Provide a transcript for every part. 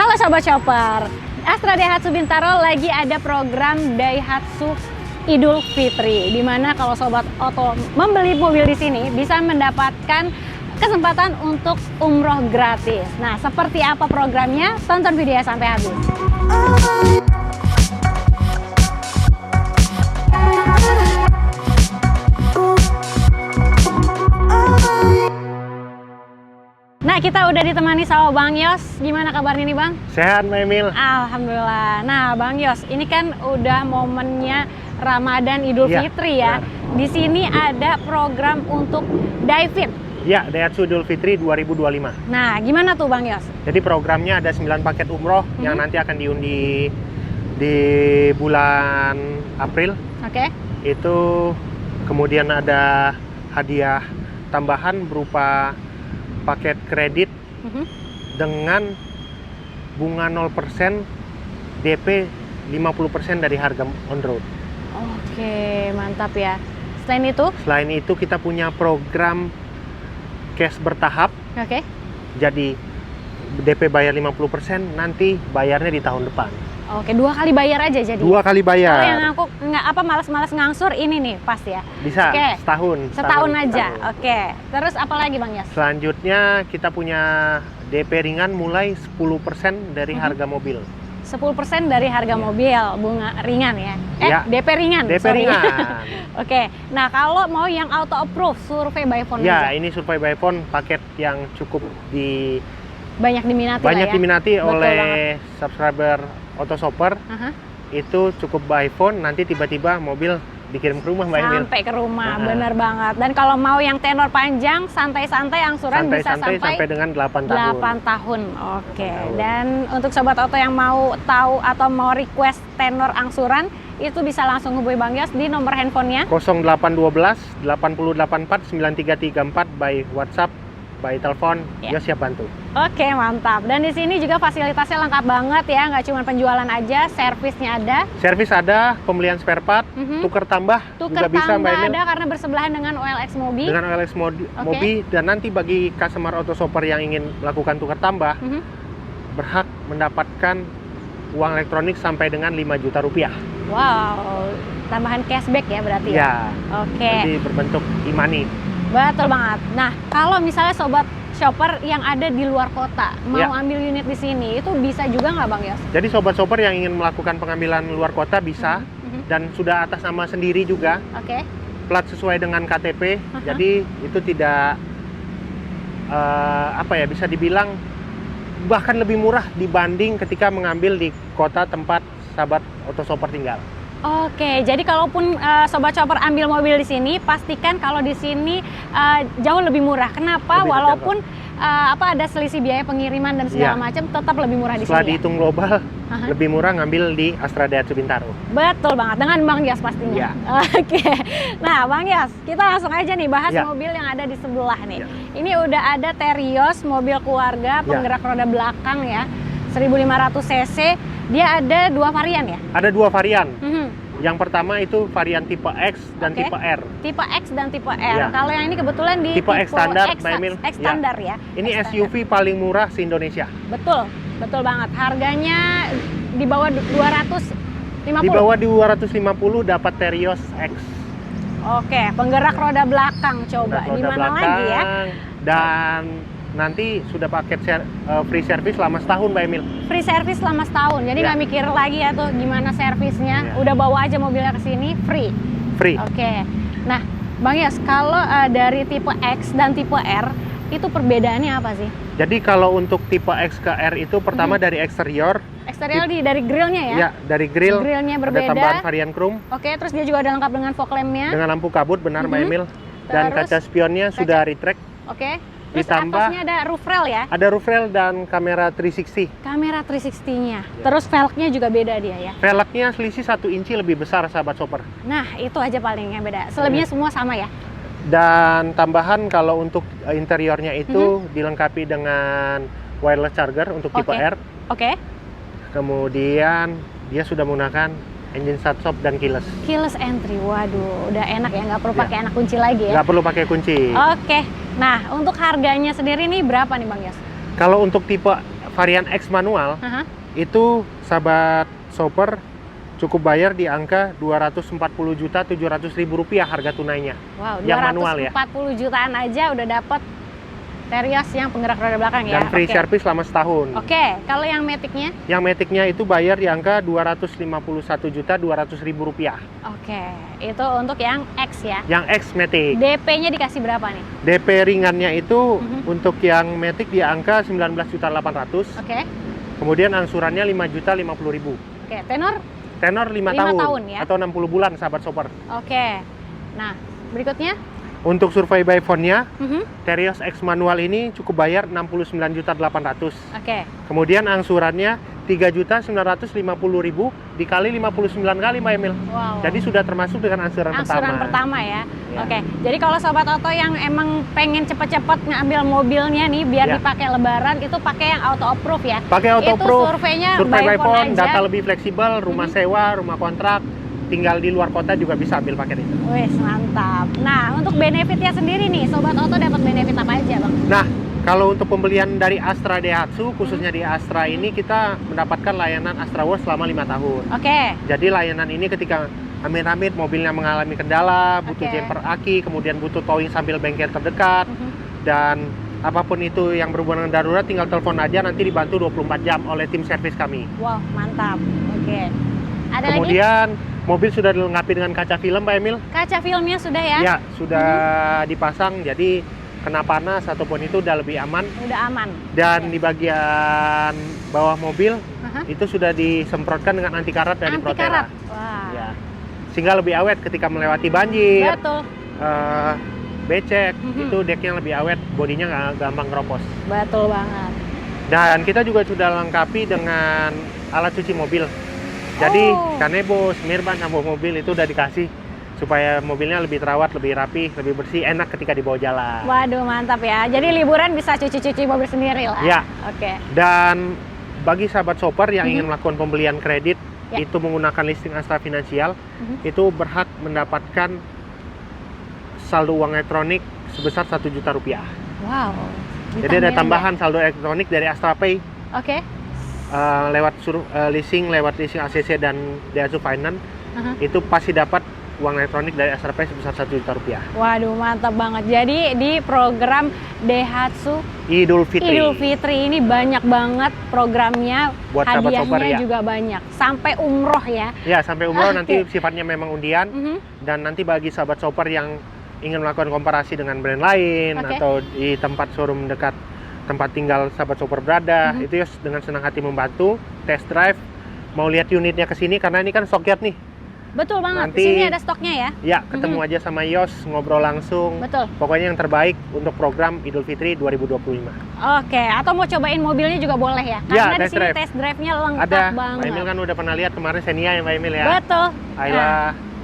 Halo Sobat Shopper, Astra Daihatsu Bintaro lagi ada program Daihatsu Idul Fitri, dimana kalau Sobat Oto membeli mobil di sini bisa mendapatkan kesempatan untuk umroh gratis. Nah, seperti apa programnya? Tonton videonya sampai habis. Nah, kita udah ditemani sama Bang Yos. Gimana kabarnya nih, Bang? Sehat, Mbak Emil. Alhamdulillah. Nah, Bang Yos, ini kan udah momennya Ramadan Idul Fitri ya. Di sini ada program untuk Daifit. Ya, Daihatsu Idul Fitri 2025. Nah, gimana tuh Bang Yos? Jadi programnya ada 9 paket umroh yang nanti akan diundi di bulan April. Oke. Itu kemudian ada hadiah tambahan berupa paket kredit dengan bunga 0%, DP 50% dari harga on road. Oke, mantap ya. Selain itu kita punya program cash bertahap. Oke. Jadi DP bayar 50%, nanti bayarnya di tahun depan. Oke, 2 kali bayar aja jadi. 2 kali bayar. Kalau yang aku malas-malas ngangsur ini nih pas ya. Bisa. Oke. Setahun aja. setahun. Oke. Terus apa lagi Bang Yos? Selanjutnya kita punya DP ringan mulai 10% dari harga mobil. 10% dari harga mobil, bunga ringan ya? Ya. DP ringan. DP ringan. Oke. Nah, kalau mau yang auto approve, survei by phone Ya, aja. ini survei by phone paket yang cukup Banyak diminati lah ya. diminati Betul oleh banget. subscriber Auto Shopper. Itu cukup by phone, nanti tiba-tiba mobil dikirim ke rumah, Mbak Emil. Sampai ke rumah, bener banget. Dan kalau mau yang tenor panjang, santai-santai angsuran bisa sampai dengan 8 tahun. 8 tahun. Oke. Dan untuk Sobat Oto yang mau tahu atau mau request tenor angsuran, itu bisa langsung hubungi Bang Yos di nomor handphonenya 0812 8084 9334 by WhatsApp, by telepon. Yos siap bantu. Oke, mantap. Dan di sini juga fasilitasnya lengkap banget ya, nggak cuma penjualan aja, servisnya ada. Servis ada, pembelian spare part, tuker tambah juga bisa, Mbak Emil. Ada karena bersebelahan dengan OLX Mobi. Dengan OLX Mobi, dan nanti bagi customer Auto Shopper yang ingin melakukan tuker tambah, berhak mendapatkan uang elektronik sampai dengan 5 juta rupiah. Wow, tambahan cashback ya berarti ya? Ya, Oke. jadi berbentuk e-money. Betul banget. Nah, kalau misalnya Sobat Shopper yang ada di luar kota mau ambil unit di sini, itu bisa juga nggak Bang Yos? Jadi Sobat Shopper yang ingin melakukan pengambilan luar kota bisa, dan sudah atas nama sendiri juga. Oke. Plat sesuai dengan KTP, jadi itu tidak bisa dibilang bahkan lebih murah dibanding ketika mengambil di kota tempat sahabat Auto Shopper tinggal. Oke, jadi kalaupun Sobat Shopper ambil mobil di sini, pastikan kalau di sini jauh lebih murah. Kenapa? Lebih walaupun ada selisih biaya pengiriman dan segala macam, tetap lebih murah di sini. Setelah dihitung global, lebih murah ngambil di Astra Daihatsu Bintaro. Betul banget, dengan Bang Yos pastinya. Oke, nah Bang Yos, kita langsung aja nih bahas mobil yang ada di sebelah nih. Ini udah ada Terios, mobil keluarga, penggerak roda belakang ya, 1500 cc. Dia ada 2 varian ya? Ada 2 varian. Yang pertama itu varian tipe X dan tipe R. Tipe X dan tipe R. Kalau yang ini kebetulan di tipe X standar, Mbak Emil. X standar ya. Ini SUV paling murah se-Indonesia. Betul, betul banget. Harganya di bawah 250. Di bawah 250 dapat Terios X. Oke, penggerak roda belakang coba. Di mana lagi ya? Dan nanti sudah paket free service selama setahun, Mbak Emil. Free service selama setahun, jadi nggak mikir lagi ya tuh gimana servisnya. Udah bawa aja mobilnya ke sini, free. Oke. Nah, Bang Yos, kalau dari tipe X dan tipe R itu perbedaannya apa sih? Jadi kalau untuk tipe X ke R itu pertama dari eksterior. Eksterior dari grillnya ya? Ya, dari grill. Grillnya berbeda. Ada tambahan varian chrome. Oke, terus dia juga ada lengkap dengan fog lamp-nya. Dengan lampu kabut, benar Mbak Emil. Dan kaca spionnya sudah retract. Oke. Terus ditambah atasnya ada roof rail ya? Ada roof rail dan kamera 360. Kamera 360-nya. Terus velgnya juga beda dia ya? Velgnya selisih 1 inci lebih besar, sahabat shopper. Nah, itu aja paling yang beda. Selebihnya semua sama ya? Dan tambahan kalau untuk interiornya itu dilengkapi dengan wireless charger untuk tipe R. Oke. Kemudian dia sudah menggunakan engine start stop dan keyless. Keyless entry, waduh, udah enak ya, nggak perlu pakai anak kunci lagi ya? Nggak perlu pakai kunci. Oke, nah untuk harganya sendiri nih berapa nih Bang Yos? Kalau untuk tipe varian X manual Aha. itu sahabat shopper cukup bayar di angka 240.700.000 rupiah harga tunainya. Wow, Yang manual ya. 240 jutaan aja udah dapet Terios yang penggerak roda belakang ya. Dan free Oke. service selama setahun. Oke, kalau yang Matic-nya? Yang Matic-nya itu bayar di angka 251.200.000 rupiah. Oke, itu untuk yang X ya. Yang X Matic. DP-nya dikasih berapa nih? DP ringannya itu Mhm. untuk yang Matic di angka 19.800.000. Oke. Kemudian angsurannya 5.050.000. Oke, tenor? Tenor 5 5 tahun, tahun ya. atau 60 bulan sahabat shopper. Oke. Nah, berikutnya? Untuk survei by phone-nya, Mhm. Terios X manual ini cukup bayar 69.800.000. Oke. Kemudian angsurannya 3.950.000 dikali 59 kali Mbak Emil. Wow. Jadi sudah termasuk dengan angsuran pertama ya. Ya. Oke. Jadi kalau sobat Oto yang emang pengen cepet-cepet ngambil mobilnya nih biar Ya. dipakai lebaran itu pakai yang auto approve ya. Pakai auto Itu approve, surveinya survei by phone, aja. data lebih fleksibel, rumah sewa, rumah kontrak, tinggal di luar kota juga bisa ambil paket itu. Wes, mantap. Nah, untuk benefitnya sendiri nih, sobat Oto dapat benefit apa aja, Bang? Nah, kalau untuk pembelian dari Astra Daihatsu, khususnya di Astra ini kita mendapatkan layanan Astra Wash selama 5 tahun. Oke. Jadi layanan ini ketika amit-amit mobilnya mengalami kendala, butuh Oke. jumper aki, kemudian butuh towing sambil bengkel terdekat, Mhm. dan apapun itu yang berhubungan dengan darurat tinggal telepon aja, nanti dibantu 24 jam oleh tim servis kami. Wow, mantap. Oke. Ada lagi? Kemudian mobil sudah dilengkapi dengan kaca film Pak Emil. Kaca filmnya sudah ya? Ya, sudah dipasang, jadi kena panas ataupun itu udah lebih aman. Udah aman. Dan di bagian bawah mobil Aha. itu sudah disemprotkan dengan anti karat dari Anti Protera. karat. Wah. Ya. Sehingga lebih awet ketika melewati banjir, Betul. becek, Mhm. itu deknya lebih awet, bodinya nggak gampang keropos. Betul banget. Dan kita juga sudah lengkapi dengan alat cuci mobil. Jadi Oh. kanebo, semirban, sampo mobil itu udah dikasih supaya mobilnya lebih terawat, lebih rapi, lebih bersih, enak ketika dibawa jalan. Waduh, mantap ya. Jadi liburan bisa cuci-cuci mobil sendiri lah. Ya. Oke. Dan bagi sahabat shopper yang Mhm. ingin melakukan pembelian kredit Ya. itu menggunakan listing Astra Finansial, Mhm. itu berhak mendapatkan saldo uang elektronik sebesar 1 juta rupiah. Wow. Jadi ada Ditambahin tambahan saldo elektronik dari Astra Pay ya? Oke. lewat leasing ACC dan Daihatsu Finance, Aha. itu pasti dapat uang elektronik dari Astra Pay sebesar 1 juta rupiah. Waduh, mantap banget. Jadi di program Daihatsu Idul Fitri. Idul Fitri ini banyak banget programnya, Buat sahabat hadiahnya shopper ya. juga banyak. Sampai umroh ya. Ya, sampai umroh nanti Oke. sifatnya memang undian. Mhm. Dan nanti bagi sahabat shopper yang ingin melakukan komparasi dengan brand lain Oke. atau di tempat showroom dekat tempat tinggal sahabat shopper berada, Mhm. itu ya dengan senang hati membantu test drive, mau lihat unitnya ke sini karena ini kan stock yard nih. Betul banget. Nanti- Di sini ada stoknya ya. Ya, ketemu aja sama Yos, ngobrol langsung. Betul. Pokoknya yang terbaik untuk program Idul Fitri 2025. Oke, atau mau cobain mobilnya juga boleh ya. Ya, Karena di test sini drive. test drive-nya lengkap Ada, banget. Mbak Emil kan udah pernah lihat kemarin Xenia ya Mbak Emil ya. Betul. Ayla,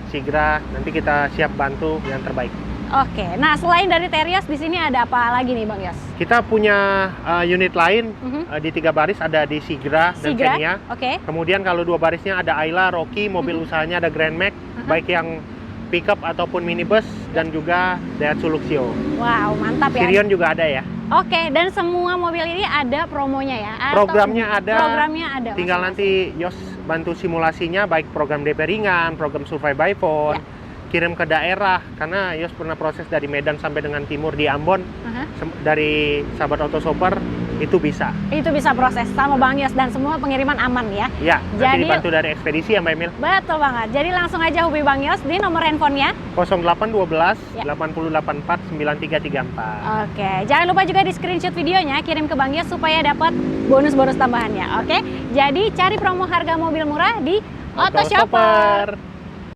Sigra, nanti kita siap bantu yang terbaik. Oke, nah selain dari Terios di sini ada apa lagi nih Bang Yos? Kita punya unit lain Mhm. di 3 baris, ada di Sigra dan Sigra? Xenia. Oke. Kemudian kalau 2 barisnya ada Ayla, Rocky, mobil usahanya ada Grand Max, baik yang pickup ataupun minibus, dan juga Daihatsu Luxio. Wow, mantap ya. Sirion juga ada ya. Oke, dan semua mobil ini ada promonya ya? Atau Programnya ada. Programnya ada. Tinggal masing-masing? nanti Yos bantu simulasinya, baik program DP ringan, program survei by phone, kirim ke daerah, karena Yos pernah proses dari Medan sampai dengan timur di Ambon, Aha. dari sahabat auto shopper itu bisa. Itu bisa proses sama Bang Yos dan semua pengiriman aman ya? Ya, nanti Jadi- dibantu dari ekspedisi ya Mbak Emil. Betul banget. Jadi langsung aja hubungi Bang Yos di nomor handphonenya. 0812 Ya. 8084 9334. Oke, jangan lupa juga di screenshot videonya, kirim ke Bang Yos supaya dapat bonus-bonus tambahannya. Oke, jadi cari promo harga mobil murah di Auto Shopper.